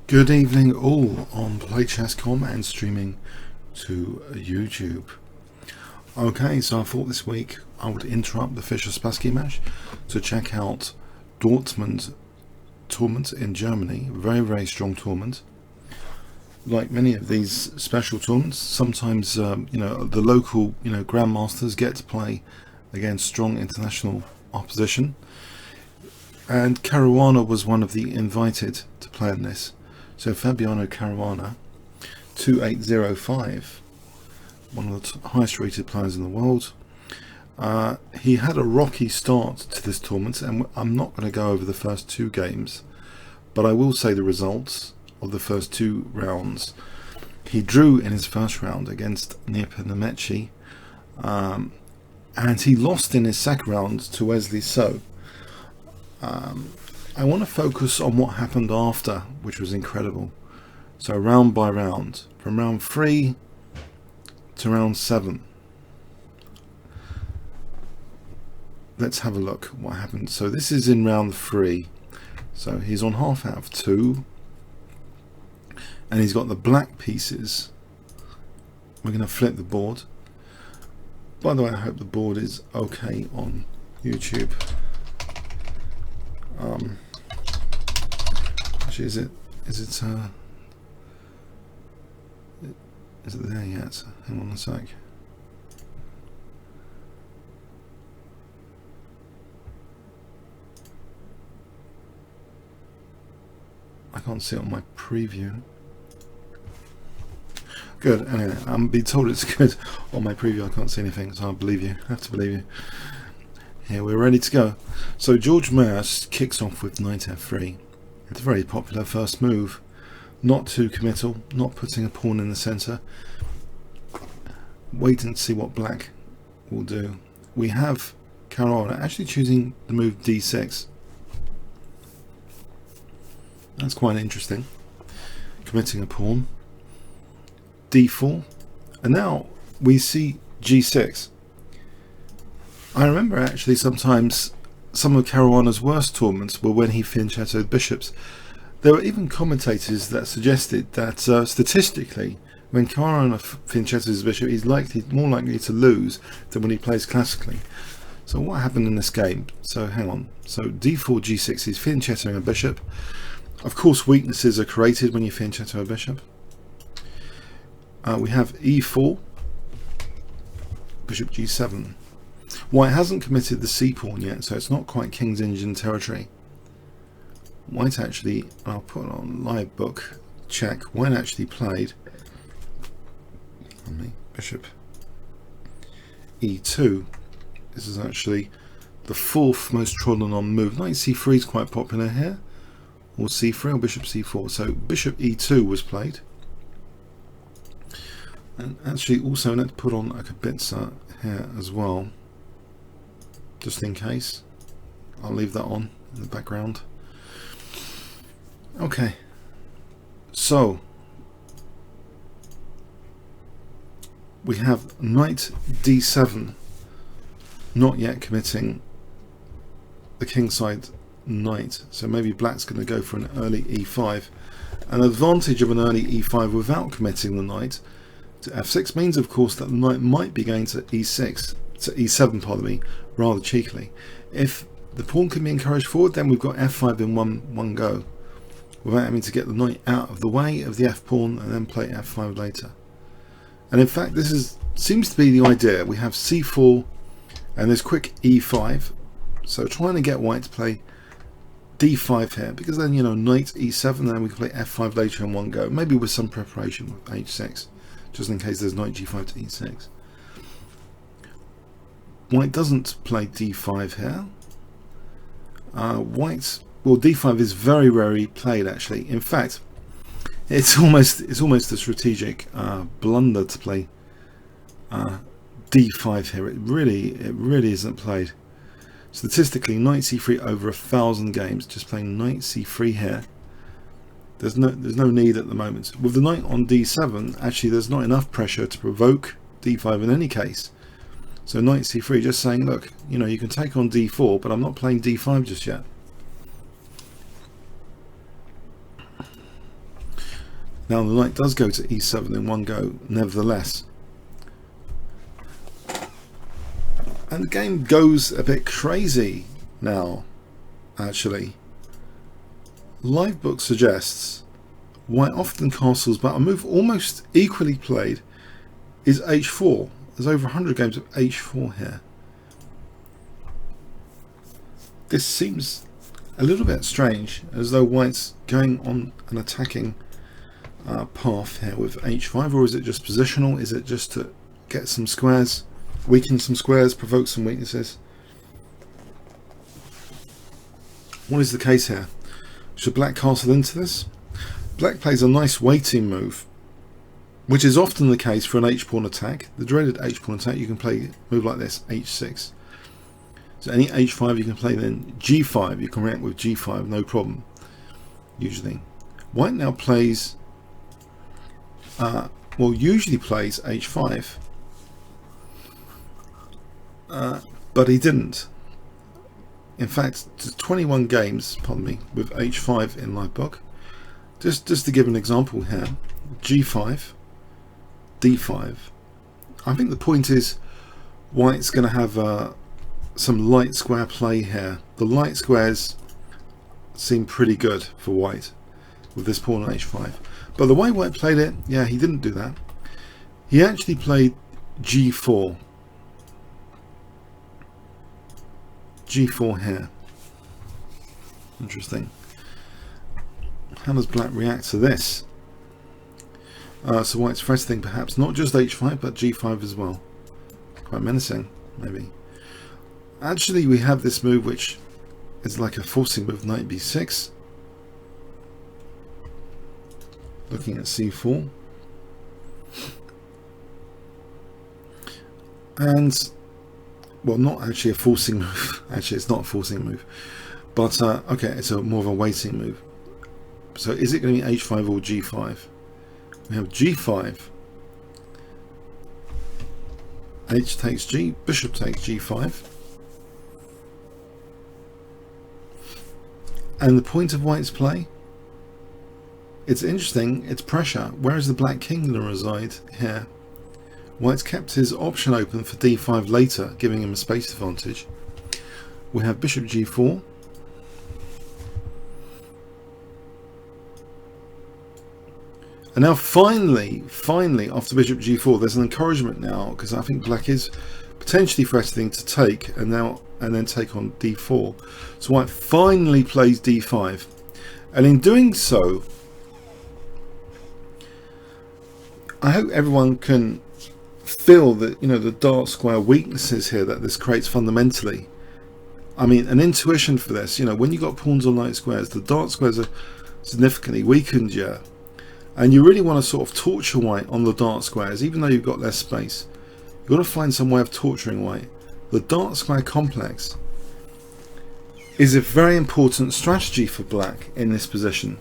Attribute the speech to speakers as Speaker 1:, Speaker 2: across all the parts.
Speaker 1: Good evening all on PlayChess.com and streaming to YouTube. Okay, so I thought this week I would interrupt the Fischer-Spassky match to check out Dortmund tournament in Germany. Very strong tournament. Like many of these special tournaments, sometimes the local Grandmasters get to play against strong international opposition. And Caruana was one of the invited to play in this. So Fabiano Caruana, 2805, one of the highest rated players in the world. He had a rocky start to this tournament, and I'm not going to go over the first two games, but I will say the results of the first two rounds. He drew in his first round against Nepomuceni, and he lost in his second round to Wesley So. I want to focus on what happened after, which was incredible. So round by round, from round 3 to round 7. Let's have a look what happened. So this is in round 3. So he's on half out of 2. And he's got the black pieces. We're going to flip the board. By the way, I hope the board is okay on YouTube. Actually, is it there yet? Hang on a sec. I can't see it on my preview. Good. Anyway, I'm being told it's good on my preview. I can't see anything, so I believe you. I have to believe you. Here, we're ready to go. So George Mayers kicks off with knight f3. It's a very popular first move. Not too committal, not putting a pawn in the centre. Wait and see what black will do. We have Caruana actually choosing the move d6. That's quite interesting. Committing a pawn. d4. And now we see g6. I remember actually sometimes some of Caruana's worst tournaments were when he fianchettoed bishops. There were even commentators that suggested that statistically, when Caruana fianchettos his bishop, he's more likely to lose than when he plays classically. So what happened in this game? So hang on. So d4, g6, he's fianchettoing a bishop. Of course, weaknesses are created when you fianchetto a bishop. We have e4, bishop g7. White hasn't committed the c-pawn yet, so it's not quite King's Indian territory. White actually, I'll put it on live book, check, White actually played bishop e2. This is actually the fourth most trodden on move. Knight c3 is quite popular here, or c3 or bishop c4. So bishop e2 was played. And actually also let's put on a Kibitzer here as well, just in case. I'll leave that on in the background. Okay, so we have knight d7, not yet committing the kingside knight, so maybe black's going to go for an early e5. An advantage of an early e5 without committing the knight to f6 means of course that the knight might be going to e7, pardon me, rather cheekily. If the pawn can be encouraged forward, then we've got f5 in one go, without having to get the knight out of the way of the f pawn and then play f5 later. And in fact, this seems to be the idea. We have c4 and this quick e5, so trying to get white to play d5 here, because then knight e7, and then we can play f5 later in one go, maybe with some preparation with h6, just in case there's knight g5 to e6. White doesn't play d5 here. Well, d5 is very rarely played actually. In fact, it's almost a strategic blunder to play d5 here. It really isn't played. Statistically, knight c3 over 1,000 games. Just playing knight c3 here. There's no need at the moment. With the knight on d7, actually there's not enough pressure to provoke d5 in any case. So knight c3, just saying, look, you can take on d4, but I'm not playing d5 just yet. Now the knight does go to e7 in one go, nevertheless. And the game goes a bit crazy now, actually. Livebook suggests white often castles, but a move almost equally played is h4. There's over 100 games of h4 here. This seems a little bit strange, as though white's going on an attacking path here with h5, or is it just positional? Is it just to get some squares, weaken some squares, provoke some weaknesses? What is the case here? Should black castle into this? Black plays a nice waiting move, which is often the case for an h-pawn attack. The dreaded h-pawn attack, you can play a move like this, h6. So any h5 you can play, then g5, you can react with g5, no problem, usually. White now plays, usually plays h5, but he didn't. In fact, 21 games, pardon me, with h5 in Livebook. Just to give an example here, g5, d5. I think the point is white's going to have some light square play here. The light squares seem pretty good for white with this pawn on h5. But the way white played it, yeah, he didn't do that. He actually played g4. g4 here. Interesting. How does black react to this? So white's threatening perhaps not just h5 but g5 as well. Quite menacing, maybe. Actually, we have this move which is like a forcing move, knight b6. Looking at c4. And, well, not actually a forcing move. Actually, it's not a forcing move. But, okay, it's more of a waiting move. So is it going to be h5 or g5? We have g5. H takes g, bishop takes g5. And the point of white's play, it's interesting, it's pressure. Where is the black king going to reside here? White's kept his option open for d5 later, giving him a space advantage. We have bishop g4. And now finally, after bishop g4, there's an encouragement now, because I think black is potentially threatening to take, and then take on d4. So white finally plays d5, and in doing so, I hope everyone can feel that, you know, the dark square weaknesses here that this creates fundamentally. I mean, an intuition for this, you know, when you got pawns on light squares, the dark squares are significantly weakened, yeah. And you really want to sort of torture white on the dark squares, even though you've got less space. You've got to find some way of torturing white. The dark square complex is a very important strategy for black in this position.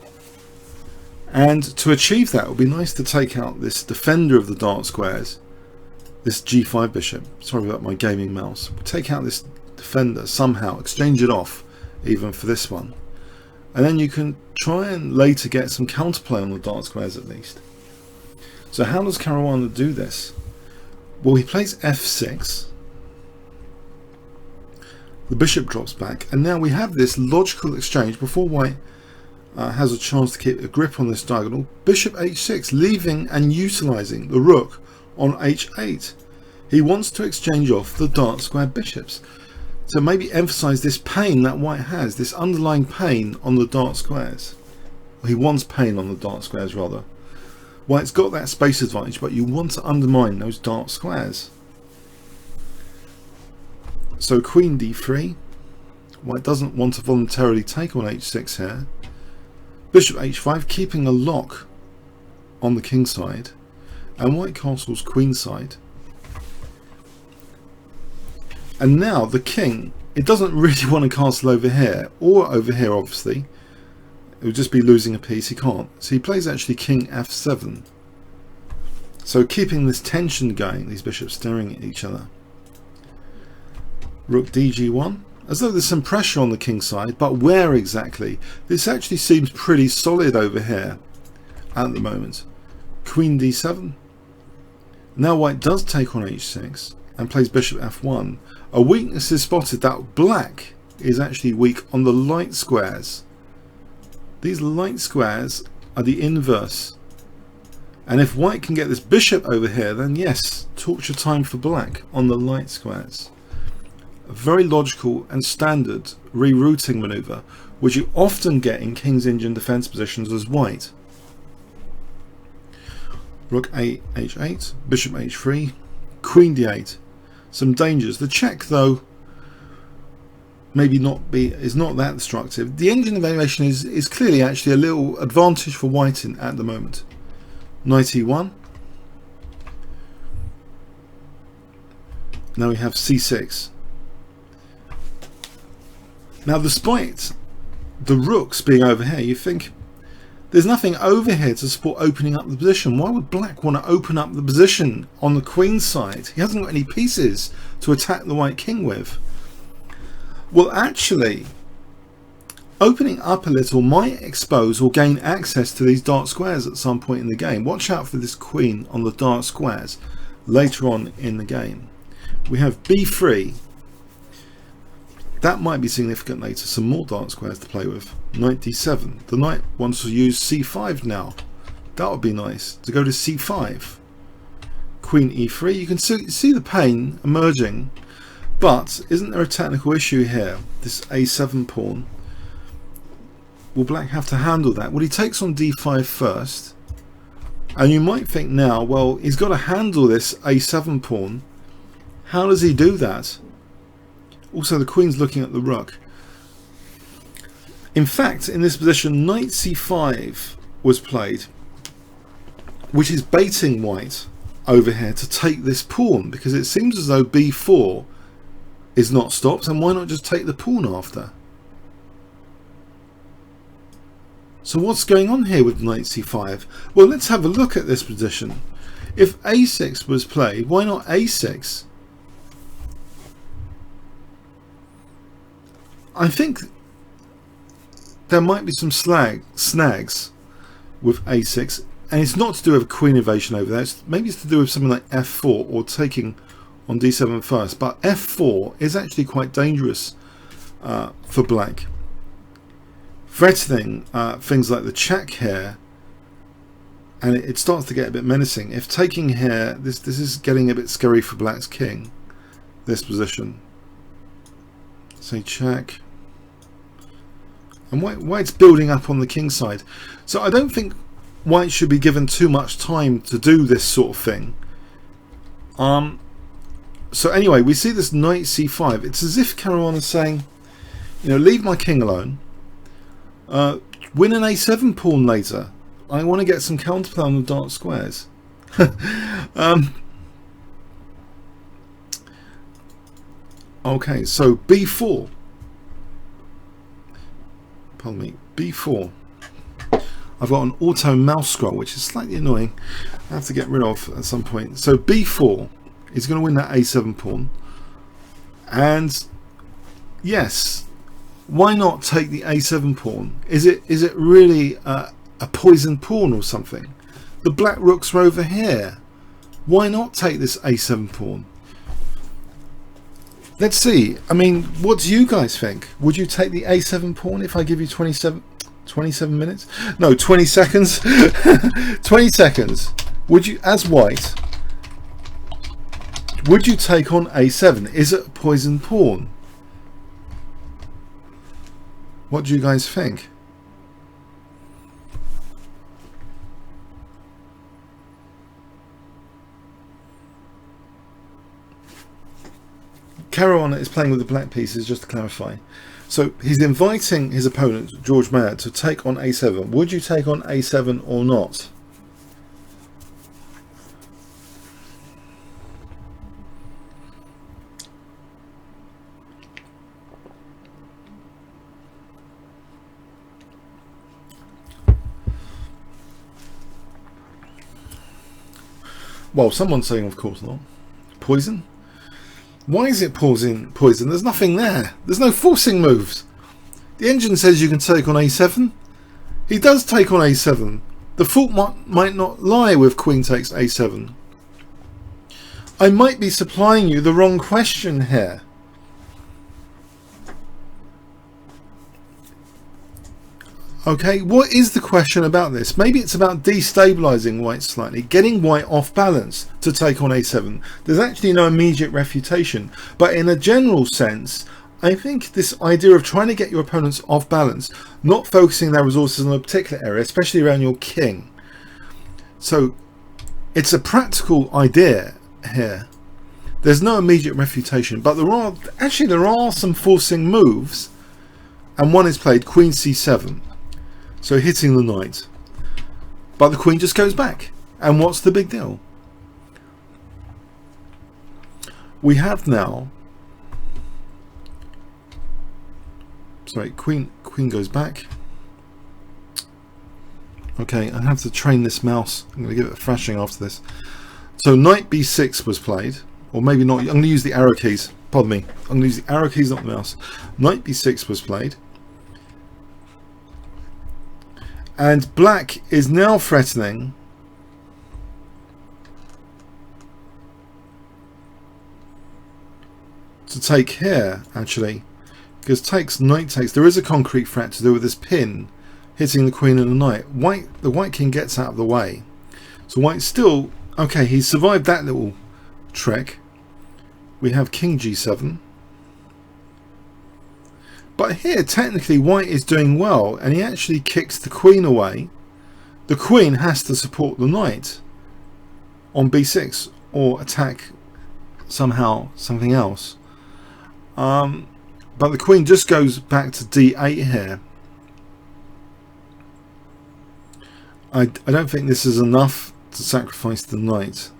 Speaker 1: And to achieve that, it would be nice to take out this defender of the dark squares, this g5 bishop. Sorry about my gaming mouse. Take out this defender somehow, exchange it off even for this one. And then you can try and later get some counterplay on the dark squares at least. So how does Caruana do this? Well, he plays f6. The bishop drops back, and now we have this logical exchange before white has a chance to keep a grip on this diagonal. Bishop h6, leaving and utilizing the rook on h8. He wants to exchange off the dark square bishops. So maybe emphasize this pain that white has, this underlying pain on the dark squares. Or he wants pain on the dark squares rather. White's got that space advantage, but you want to undermine those dark squares. So queen d3. White doesn't want to voluntarily take on h6 here. Bishop h5, keeping a lock on the king side. And white castles queen side. And now the king, it doesn't really want to castle over here, or over here obviously. It would just be losing a piece, he can't. So he plays actually king f7. So keeping this tension going, these bishops staring at each other. Rook dg1, as though there's some pressure on the king side, but where exactly? This actually seems pretty solid over here. at the moment. Queen d7. Now white does take on h6 and plays bishop f1. A weakness is spotted that black is actually weak on the light squares. These light squares are the inverse. And if white can get this bishop over here, then yes, torture time for black on the light squares. A very logical and standard rerouting maneuver, which you often get in King's Indian defense positions as white. Rook a h8, bishop h3, queen d8. Some dangers. The check, though, maybe is not that destructive. The Indian evaluation is clearly actually a little advantage for white at the moment. Knight e1. Now we have c6. Now, despite the rooks being over here, you think there's nothing over here to support opening up the position. Why would black want to open up the position on the queen's side? He hasn't got any pieces to attack the white king with. Well, actually, opening up a little might expose or gain access to these dark squares at some point in the game. Watch out for this queen on the dark squares later on in the game. We have b3. That might be significant later. Some more dark squares to play with. Knight d7. The knight wants to use c5 now. That would be nice to go to c5. Queen e3. You can see the pain emerging. But isn't there a technical issue here? This a7 pawn. Will black have to handle that? Well, he takes on d5 first. And you might think now, well, he's got to handle this a7 pawn. How does he do that? Also, the queen's looking at the rook. In fact, in this position, knight c5 was played, which is baiting white over here to take this pawn, because it seems as though b4 is not stopped, and why not just take the pawn after? So what's going on here with knight c5? Well, let's have a look at this position. If a6 was played, why not a6? I think there might be some snags with a6, and it's not to do with queen evasion over there. Maybe it's to do with something like f4 or taking on d7 first. But f4 is actually quite dangerous for black, threatening things like the check here, and it starts to get a bit menacing. If taking here, this is getting a bit scary for black's king. This position. Say check. And white's building up on the king side. So I don't think white should be given too much time to do this sort of thing. So anyway, we see this knight c5. It's as if Caruana is saying, you know, leave my king alone. Win an a7 pawn later. I want to get some counterplay on the dark squares. Okay, so b4. Pardon me, b4. I've got an auto mouse scroll, which is slightly annoying. I have to get rid of at some point. So b4 is going to win that a7 pawn. And yes, why not take the a7 pawn? Is it really a poisoned pawn or something? The black rooks are over here. Why not take this a7 pawn? Let's see. I mean, what do you guys think? Would you take the a7 pawn if I give you 27 minutes? No, 20 seconds. 20 seconds. Would you, as white, would you take on a7? Is it a poisoned pawn? What do you guys think? Caruana is playing with the black pieces, just to clarify. So he's inviting his opponent, George Mayer, to take on a7. Would you take on a7 or not? Well, someone's saying, of course not. Poison? Why is it poison? There's nothing there. There's no forcing moves. The engine says you can take on a7. He does take on a7. The fault might not lie with queen takes a7. I might be supplying you the wrong question here. Okay, what is the question about this? Maybe it's about destabilizing white slightly, getting white off balance to take on a7. There's actually no immediate refutation, but in a general sense, I think this idea of trying to get your opponents off balance, not focusing their resources on a particular area, especially around your king. So it's a practical idea here. There's no immediate refutation, but there are some forcing moves, and one is played queen c7. So hitting the knight, but the queen just goes back, and what's the big deal? We have now, sorry, queen goes back. Okay, I have to train this mouse. I'm going to give it a thrashing after this. So knight b6 was played, or maybe not. I'm going to use the arrow keys. Pardon me. I'm going to use the arrow keys, not the mouse. Knight b6 was played. And black is now threatening to take here, actually, because knight takes. There is a concrete threat to do with this pin hitting the queen and the knight. The white king gets out of the way, so white still okay. He survived that little trick. We have king g7. But here, technically, white is doing well, and he actually kicks the queen away. The queen has to support the knight on b6 or attack somehow something else. But the queen just goes back to d8 here. I don't think this is enough to sacrifice the knight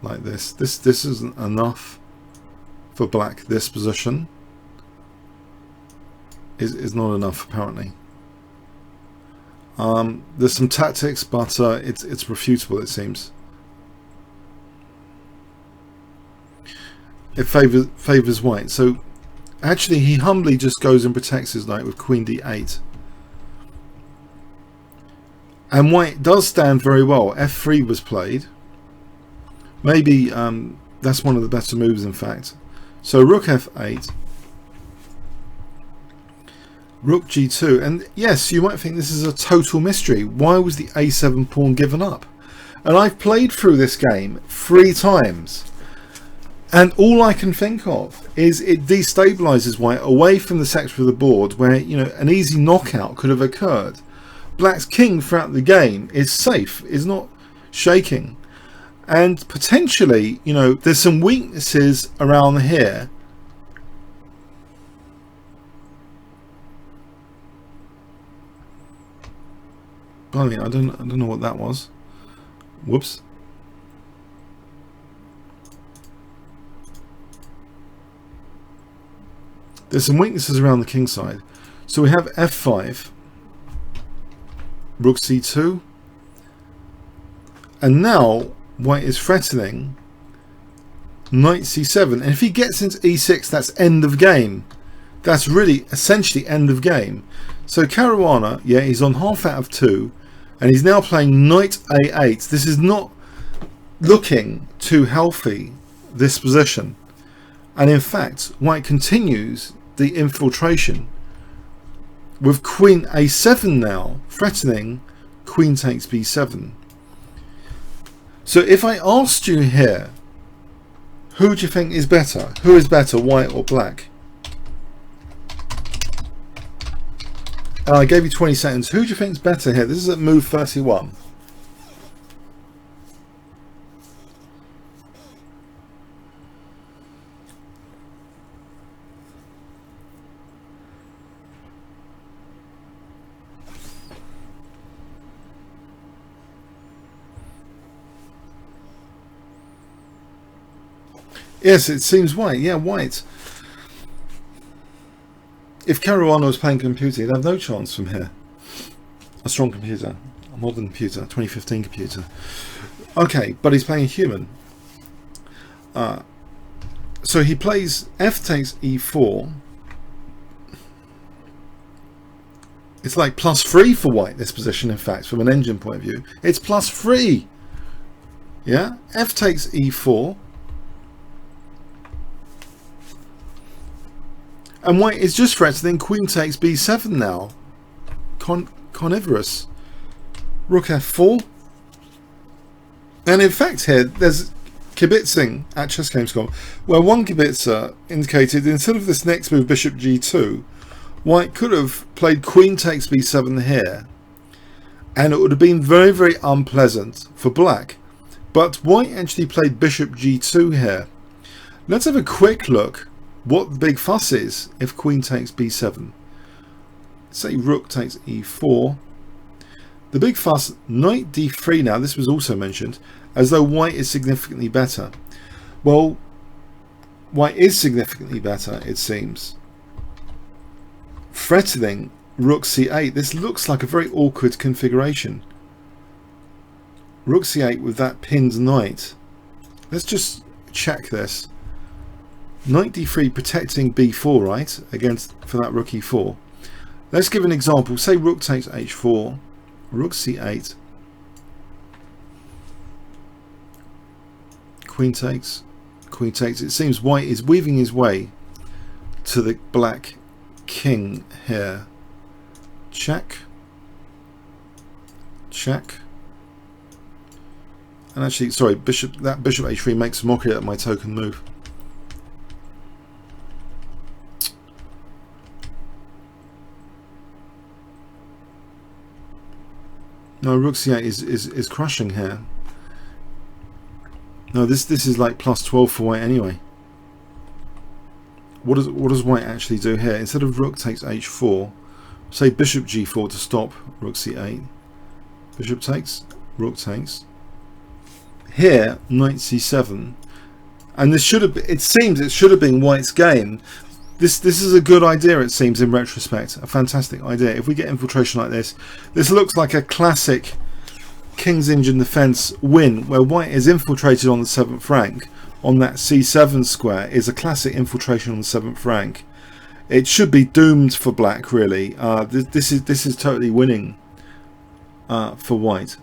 Speaker 1: like this. This isn't enough for black. This position is not enough, apparently. There's some tactics, but it's refutable, it seems. It favors white. So actually he humbly just goes and protects his knight with queen d8. And white does stand very well. f3 was played. Maybe that's one of the better moves, in fact. So rook f8. Rook g2, and yes, you might think this is a total mystery. Why was the a7 pawn given up? And I've played through this game 3 times, and all I can think of is it destabilizes white away from the sector of the board where, you know, an easy knockout could have occurred. Black's king throughout the game is safe, is not shaking, and potentially, you know, there's some weaknesses around here. Blimey, I don't know what that was. Whoops. There's some weaknesses around the king side. So we have f5, rook c2, and now white is threatening knight c7. And if he gets into e6, that's end of game. That's really essentially end of game. So Caruana, yeah, he's on half out of 2. And he's now playing knight a8. This is not looking too healthy, this position. And in fact, white continues the infiltration with queen a7 now, threatening queen takes b7. So if I asked you here, who do you think is better? Who is better, white or black? And I gave you 20 seconds. Who do you think is better here? This is at move 31. Yes, it seems white. Yeah, white. If Caruana was playing computer, he'd have no chance from here. A strong computer, a modern computer, 2015 computer. Okay, but he's playing a human. So he plays f takes e4. It's like +3 for white, this position, in fact, from an engine point of view. It's +3. Yeah? F takes E4. And white is just threatening queen takes B7 now. Carnivorous. Rook F4. And in fact here, there's kibitzing at chess.com, where one kibitzer indicated instead of this next move, bishop G2, white could have played queen takes B7 here. And it would have been very, very unpleasant for black. But white actually played bishop G2 here. Let's have a quick look what the big fuss is if queen takes B7. Say rook takes E4. The big fuss, knight D3 now, this was also mentioned, as though white is significantly better. Well, white is significantly better, it seems. Threatening rook C8, this looks like a very awkward configuration. Rook C8 with that pinned knight. Let's just check this. Knight D3 protecting B4, right, against for that rook E4. Let's give an example. Say rook takes H4, rook C8, queen takes, queen takes. It seems white is weaving his way to the black king here. Check, check. And actually, sorry, bishop H3 makes a mockery at my token move. No, rook c8 is crushing here. No, this is like +12 for white anyway. What does white actually do here? Instead of rook takes h4, say bishop g4 to stop rook c8. Bishop takes, rook takes. Here, knight c7, and this should have. It seems it should have been white's game. This is a good idea, it seems, in retrospect. A fantastic idea. If we get infiltration like this, this looks like a classic King's Indian defense win, where white is infiltrated on the 7th rank. On that c7 square is a classic infiltration on the 7th rank. It should be doomed for black, really. This is totally winning for white.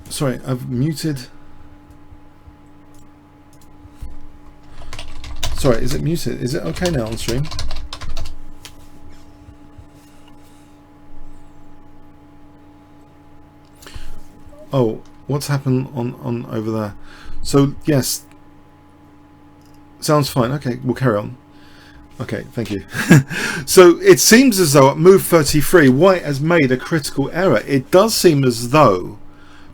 Speaker 1: Sorry, I've muted. Sorry, is it muted? Is it okay now on stream? Oh, what's happened on over there? So yes, sounds fine. Okay, we'll carry on. Okay, thank you. So it seems as though at move 33, white has made a critical error. It does seem as though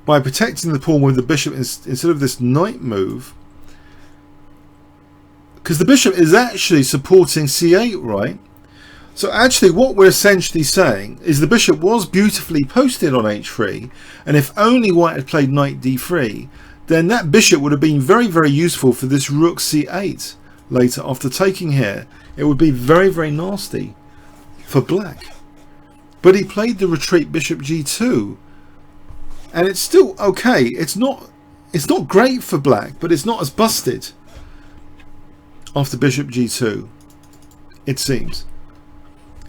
Speaker 1: by protecting the pawn with the bishop instead of this knight move, because the bishop is actually supporting c8, right? So actually what we're essentially saying is the bishop was beautifully posted on h3, and if only white had played knight d3, then that bishop would have been very, very useful for this rook c8 later after taking here. It would be very, very nasty for black. But he played the retreat bishop g2, and it's still okay. It's not great for black, but it's not as busted after bishop g2, it seems.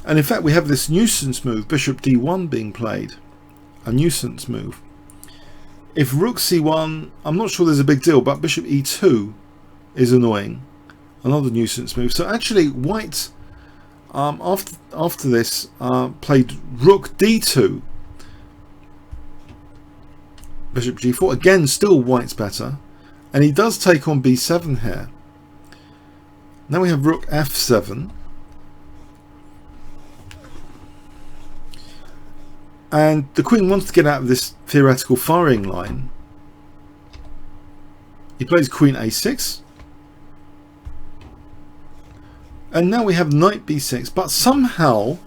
Speaker 1: And in fact we have this nuisance move, bishop d1, being played. A nuisance move. If rook c1, I'm not sure there's a big deal, but bishop e2 is annoying. Another nuisance move. So actually white after this played rook d2, bishop g4. Again, still white's better, and he does take on b7 here. Now we have rook f7, and the queen wants to get out of this theoretical firing line. He plays queen a6, and now we have knight b6, but somehow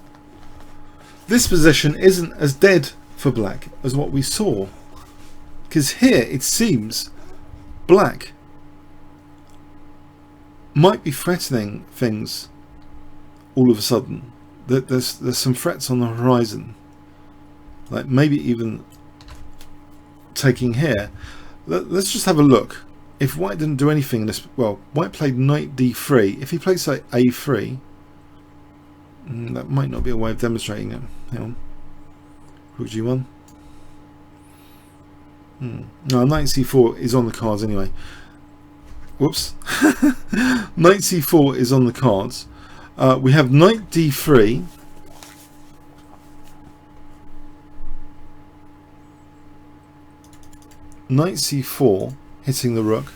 Speaker 1: this position isn't as dead for black as what we saw, because here it seems black might be threatening things all of a sudden. There's some threats on the horizon, like maybe even taking here. Let's just have a look. If white didn't do anything in this, well, white played knight d3. If he plays, say, a3, that might not be a way of demonstrating it. Hang on. Rook g1. No, knight c4 is on the cards anyway. Whoops. Knight c4 is on the cards. We have knight d3. Knight c4 hitting the rook.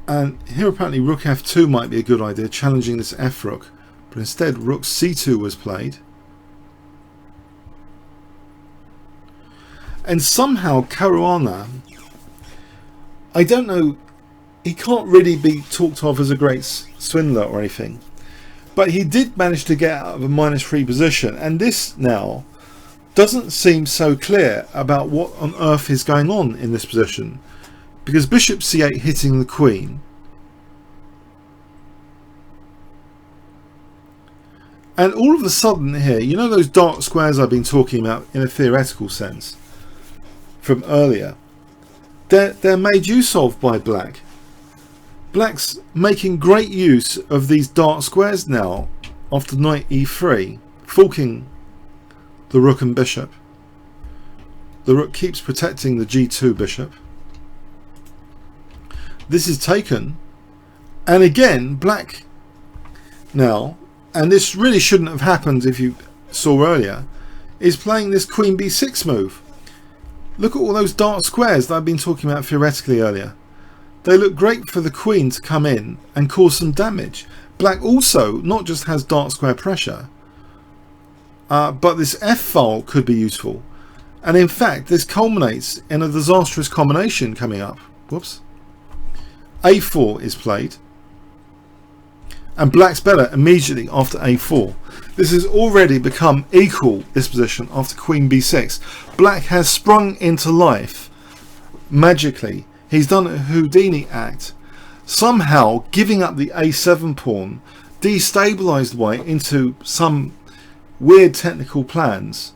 Speaker 1: And here apparently rook f2 might be a good idea, challenging this f rook. But instead rook c2 was played. And somehow Caruana, I don't know, he can't really be talked of as a great swindler or anything. But he did manage to get out of a -3 position, and this now doesn't seem so clear about what on earth is going on in this position, because bishop c8 hitting the queen, and all of a sudden here, you know those dark squares I've been talking about in a theoretical sense from earlier, they're made use of by black. Black's making great use of these dark squares now after knight e3, forking the rook and bishop. The rook keeps protecting the g2 bishop. This is taken, and again black now, and this really shouldn't have happened if you saw earlier, is playing this queen b6 move. Look at all those dark squares that I've been talking about theoretically earlier. They look great for the queen to come in and cause some damage. Black also not just has dark square pressure, but this f file could be useful. And in fact, this culminates in a disastrous combination coming up. Whoops. a4 is played. And black's better immediately after a4. This has already become equal, this position, after queen b6. Black has sprung into life magically. He's done a Houdini act, somehow giving up the a7 pawn, destabilised white into some weird technical plans,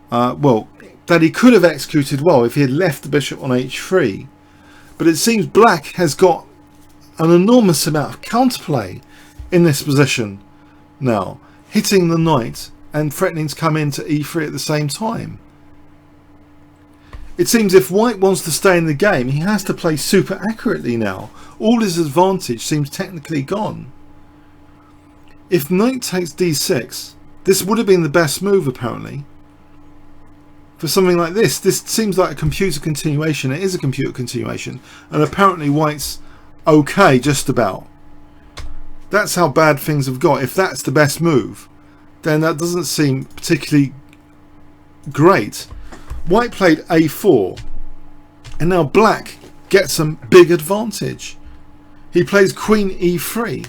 Speaker 1: well, that he could have executed well if he had left the bishop on h3. But it seems black has got an enormous amount of counterplay in this position now, hitting the knight and threatening to come into e3 at the same time. It seems if white wants to stay in the game, he has to play super accurately now. All his advantage seems technically gone. If knight takes d6, this would have been the best move apparently. For something like this seems like a computer continuation. It is a computer continuation, and apparently white's okay just about. That's how bad things have got. If that's the best move, then that doesn't seem particularly great. White played a4, and now black gets some big advantage. He plays queen e3.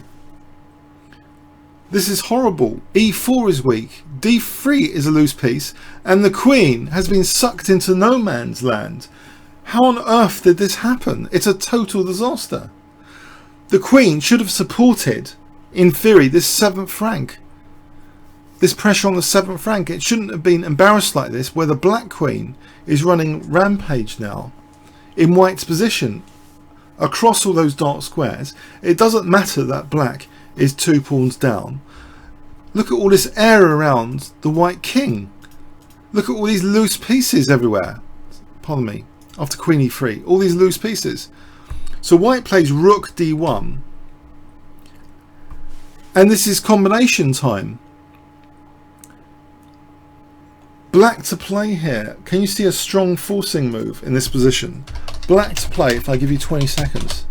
Speaker 1: This is horrible. e4 is weak, d3 is a loose piece, and the queen has been sucked into no man's land. How on earth did this happen? It's a total disaster. The queen should have supported, in theory, this 7th rank. This pressure on the 7th rank. It shouldn't have been embarrassed like this, where the black queen is running rampage now in white's position across all those dark squares. It doesn't matter that black is 2 pawns down. Look at all this air around the white king. Look at all these loose pieces everywhere. Pardon me. After queen e3, all these loose pieces. So white plays rook d1, and this is combination time. Black to play here. Can you see a strong forcing move in this position? Black to play if I give you 20 seconds.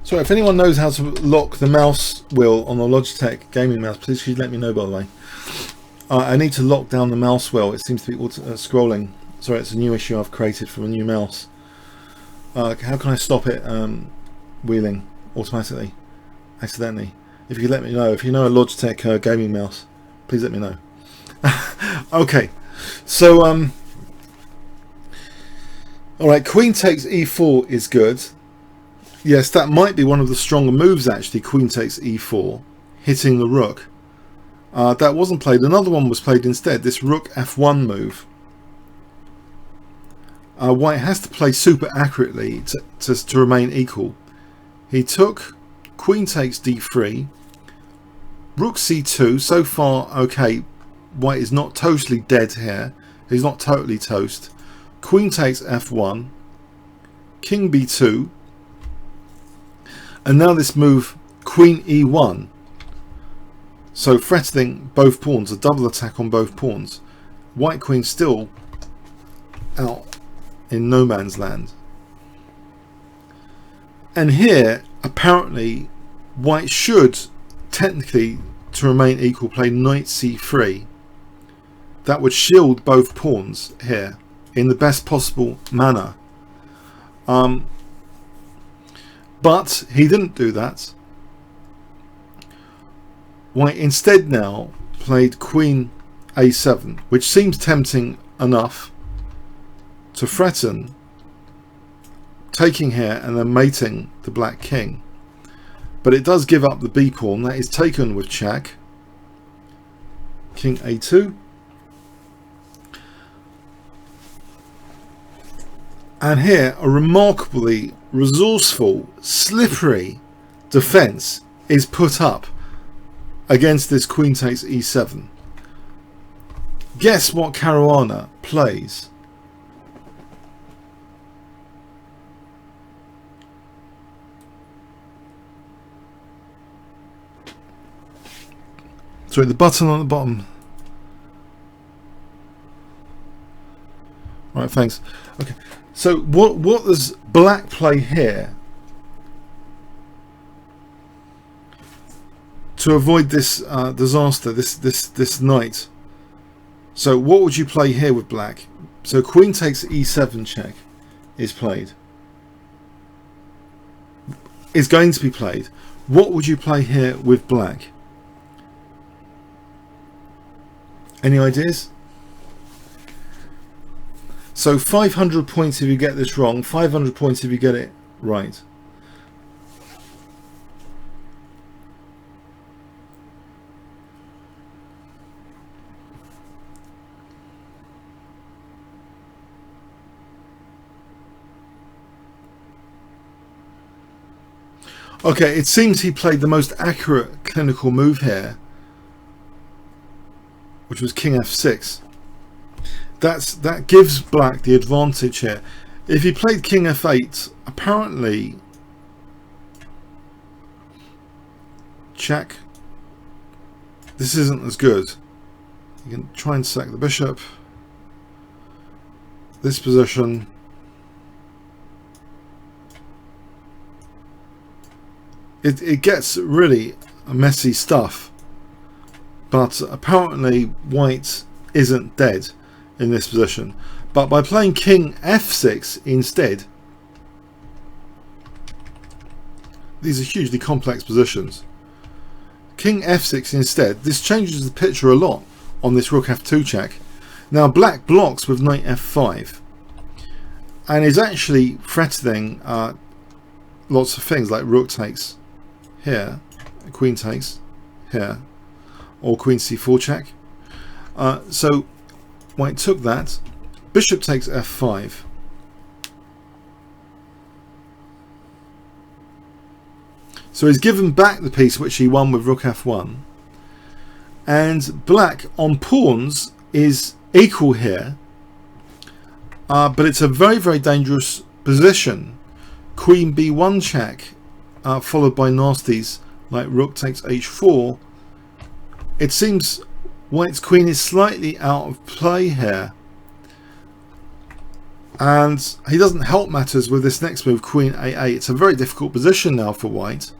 Speaker 1: So if anyone knows how to lock the mouse wheel on the Logitech gaming mouse, please let me know, by the way. I need to lock down the mouse wheel. It seems to be scrolling. Sorry, it's a new issue I've created from a new mouse. How can I stop it wheeling automatically, accidentally? If you could let me know. If you know a Logitech gaming mouse, please let me know. Okay, so alright, queen takes e4 is good. Yes, that might be one of the stronger moves actually, queen takes e4, hitting the rook. That wasn't played. Another one was played instead, this rook f1 move. White has to play super accurately to remain equal. He took queen takes d3, rook c2. So far, okay, white is not totally dead here. He's not totally toast. Queen takes f1, king b2, and now this move, queen e1. So threatening both pawns, a double attack on both pawns. White queen still out in no man's land. And here, apparently, white should, technically, to remain equal, play knight c3. That would shield both pawns here in the best possible manner. But he didn't do that. White instead now played queen a7, which seems tempting enough to threaten taking here and then mating the black king. But it does give up the b pawn. That is taken with check. King a2. And here a remarkably resourceful, slippery defense is put up against this queen takes e7. Guess what Caruana plays? Sorry, the button on the bottom. Right, thanks. Okay, so what does black play here to avoid this disaster, this knight? So what would you play here with black? So queen takes e7 check is played. Is going to be played. What would you play here with black? Any ideas? So 500 points if you get this wrong, 500 points if you get it right. Okay, it seems he played the most accurate clinical move here, which was king f6. That gives black the advantage here. If he played king f8, apparently check. This isn't as good. You can try and sack the bishop. This position. It gets really messy stuff. But apparently white isn't dead in this position. But by playing king f6 instead, these are hugely complex positions. King f6 instead, this changes the picture a lot on this rook f2 check. Now black blocks with knight f5 and is actually threatening lots of things like rook takes here, queen takes here, or queen c4 check. So white took that. Bishop takes f5. So he's given back the piece which he won with rook f1. And black on pawns is equal here. But it's a very, very dangerous position. Queen b1 check, followed by nasties like rook takes h4. It seems white's queen is slightly out of play here. And he doesn't help matters with this next move, queen a8. It's a very difficult position now for white.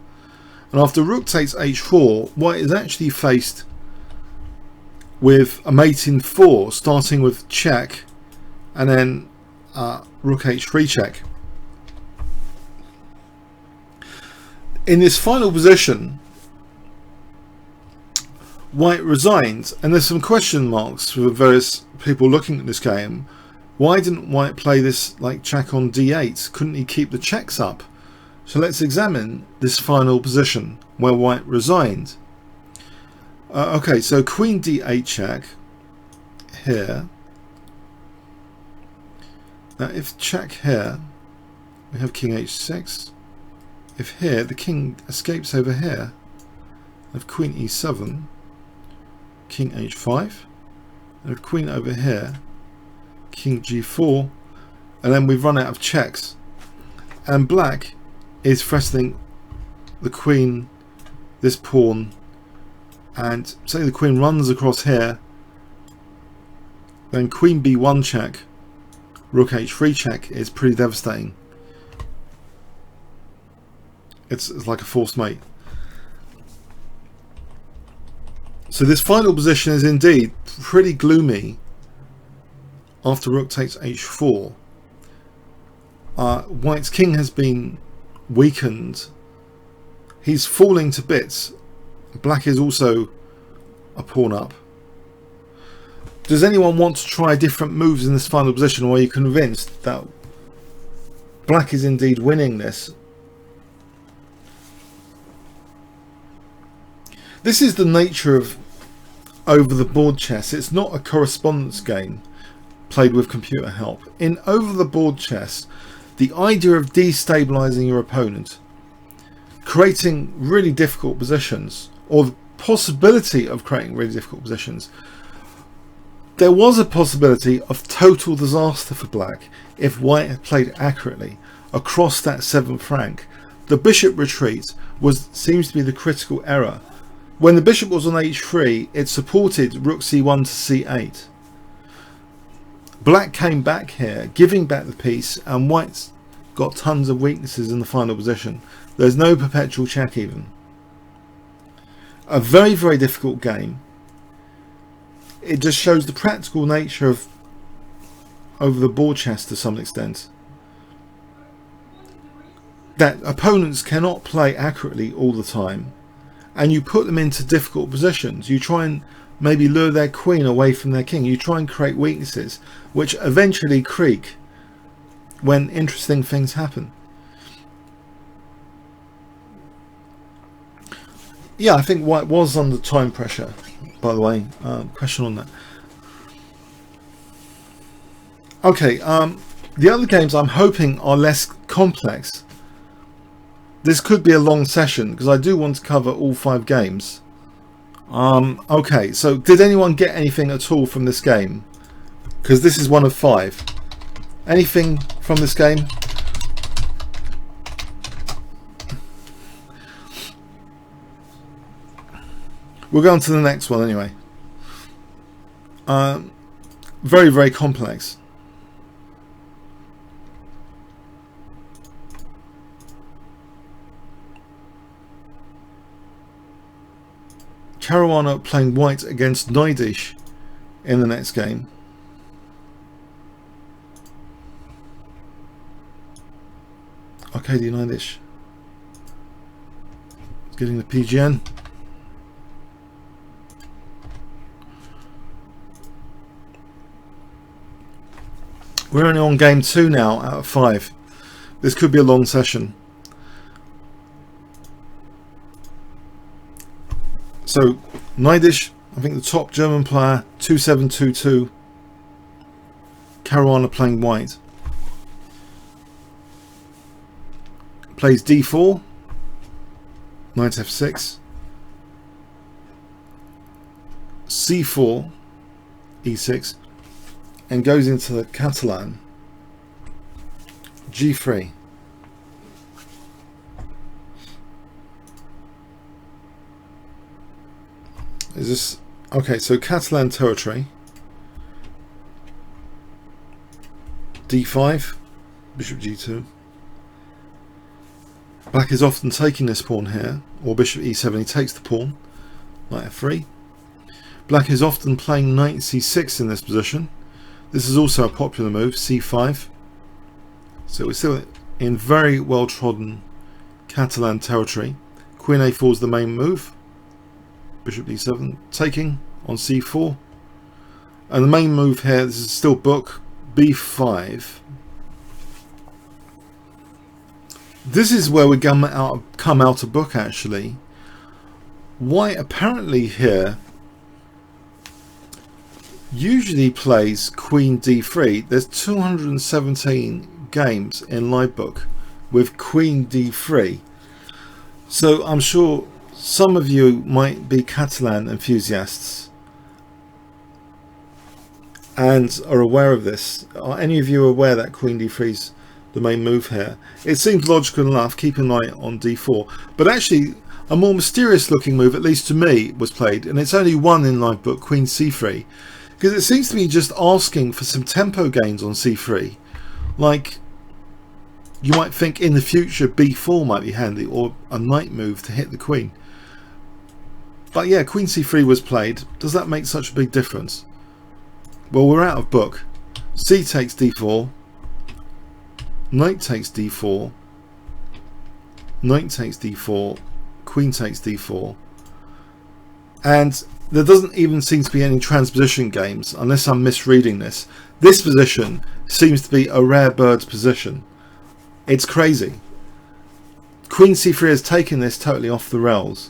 Speaker 1: And after rook takes h4, white is actually faced with a mate in 4, starting with check, and then rook h3 check. In this final position, white resigns, and there's some question marks for various people looking at this game. Why didn't white play this like check on d8? Couldn't he keep the checks up? So let's examine this final position where white resigned. Okay, so queen d8 check here. Now if check here, we have king h6. If here, the king escapes over here. If queen e7, king h5. And if queen over here, king g4, and then we've run out of checks, and black is threatening the queen, this pawn, and say the queen runs across here, then queen b1 check, rook h3 check is pretty devastating. It's like a forced mate. So this final position is indeed pretty gloomy. After rook takes h4, white's king has been weakened. He's falling to bits. Black is also a pawn up. Does anyone want to try different moves in this final position, or are you convinced that black is indeed winning this? This is the nature of over the board chess. It's not a correspondence game played with computer help. In over the board chess, the idea of destabilizing your opponent, creating really difficult positions, or the possibility of creating really difficult positions, there was a possibility of total disaster for black if white had played accurately across that 7th rank. The bishop retreat seems to be the critical error. When the bishop was on h3, it supported rook c1 to c8. Black came back here, giving back the piece, and white's got tons of weaknesses in the final position. There's no perpetual check even. A very, very difficult game. It just shows the practical nature of over the board chess to some extent. That opponents cannot play accurately all the time, and you put them into difficult positions. You try and maybe lure their queen away from their king. You try and create weaknesses which eventually creak when interesting things happen. Yeah, I think white was under time pressure, by the way. Question on that. Okay, the other games I'm hoping are less complex. This could be a long session because I do want to cover all 5 games. Okay, so did anyone get anything at all from this game? Because this is one of 5. Anything from this game? We'll go on to the next one anyway. Very, very complex. Caruana playing white against Naidish in the next game. Arcadia Naidish getting the PGN. We're only on game 2 now out of 5. This could be a long session. So Naidish, I think the top German player, 2722. Caruana playing white. Plays d4, knight f6, c4, e6, and goes into the Catalan, g3. Is this okay? So Catalan territory. d5, bishop g2. Black is often taking this pawn here, or bishop e7, he takes the pawn, knight f3. Black is often playing knight c6 in this position. This is also a popular move, c5. So we're still in very well trodden Catalan territory. Queen a4 is the main move. Bishop d7, taking on c4. And the main move here, this is still book, b5. This is where we come out of book actually. White apparently here usually plays queen d3. There's 217 games in live book with queen d3. So I'm sure some of you might be Catalan enthusiasts and are aware of this. Are any of you aware that queen d3 is the main move here? It seems logical enough, keep an eye on d4, but actually a more mysterious looking move, at least to me, was played, and it's only one in live book, queen c3, because it seems to be just asking for some tempo gains on c3. Like, you might think in the future b4 might be handy, or a knight move to hit the queen. But yeah, queen c3 was played. Does that make such a big difference? Well, we're out of book. C takes d4, knight takes d4, knight takes d4, queen takes d4, and there doesn't even seem to be any transposition games, unless I'm misreading this. This position seems to be a rare bird's position. It's crazy. Queen c3 has taken this totally off the rails.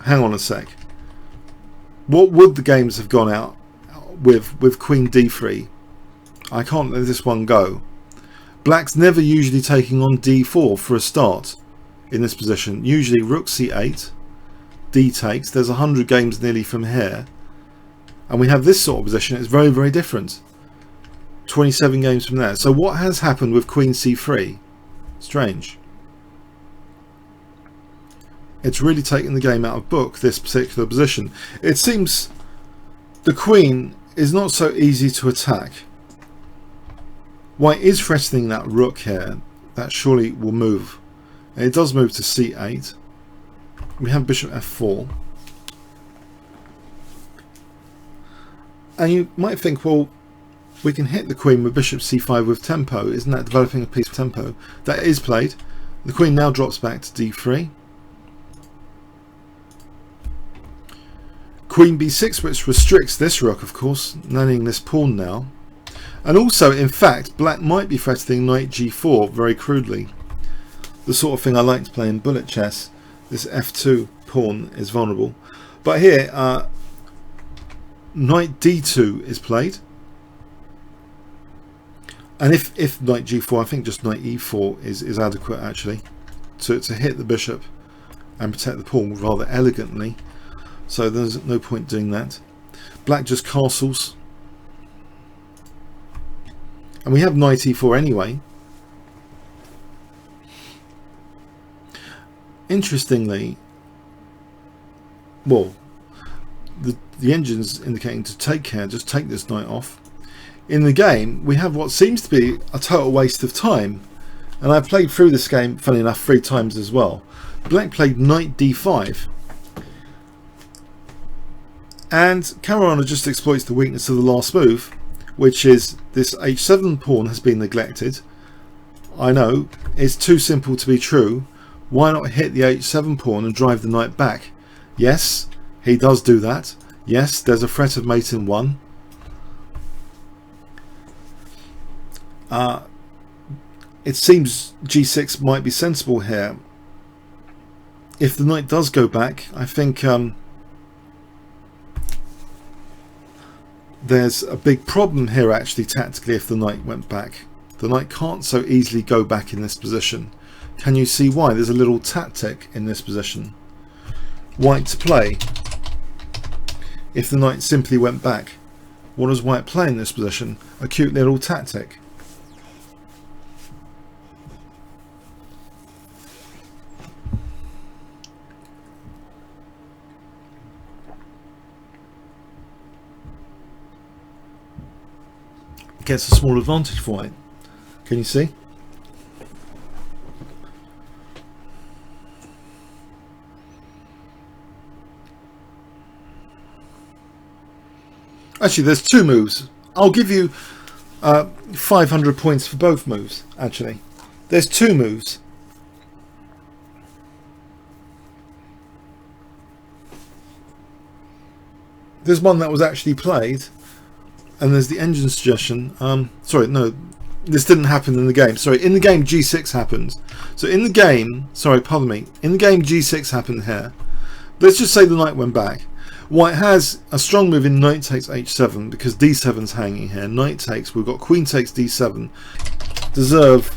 Speaker 1: Hang on a sec. What would the games have gone out with queen d3? I can't let this one go. Black's never usually taking on d4 for a start in this position. Usually rook c8, d takes. There's 100 games nearly from here, and we have this sort of position. It's very, very different. 27 games from there. So what has happened with queen c3? Strange. It's really taken the game out of book, this particular position. It seems the queen is not so easy to attack. White is threatening that rook here. That surely will move. And it does move to c8. We have bishop f4. And you might think, well, we can hit the queen with bishop c5 with tempo. Isn't that developing a piece of tempo? That is played. The queen now drops back to d3. Queen b6, which restricts this rook, of course, nannying this pawn now. And also, in fact, black might be threatening knight g4 very crudely. The sort of thing I like to play in bullet chess. This f2 pawn is vulnerable. But here, knight d2 is played. And if knight g4, I think just knight e4 is adequate, actually, to hit the bishop and protect the pawn rather elegantly. So there's no point doing that. Black just castles. And we have knight e4 anyway. Interestingly, well, the engine's indicating to take care, just take this knight off. In the game, we have what seems to be a total waste of time. And I've played through this game, funny enough, 3 times as well. Black played knight d5. And Caruana just exploits the weakness of the last move, which is this h7 pawn has been neglected. I know, it's too simple to be true. Why not hit the h7 pawn and drive the knight back? Yes, he does do that. Yes, there's a threat of mate in 1. It seems g6 might be sensible here. If the knight does go back, I think there's a big problem here actually tactically if the knight went back. The knight can't so easily go back in this position. Can you see why? There's a little tactic in this position. White to play. If the knight simply went back, what does white play in this position? A cute little tactic. gets a small advantage for white. Can you see? Actually, there's two moves. I'll give you 500 points for both moves, actually. There's two moves. There's one that was actually played, and there's the engine suggestion. Sorry, no, this didn't happen in the game. Sorry, in the game G6 happened. So in the game, sorry, pardon me, in the game G6 happened here. Let's just say the knight went back. White has a strong move in knight takes h7 because d7's hanging here. Knight takes, we've got queen takes d7. Deserve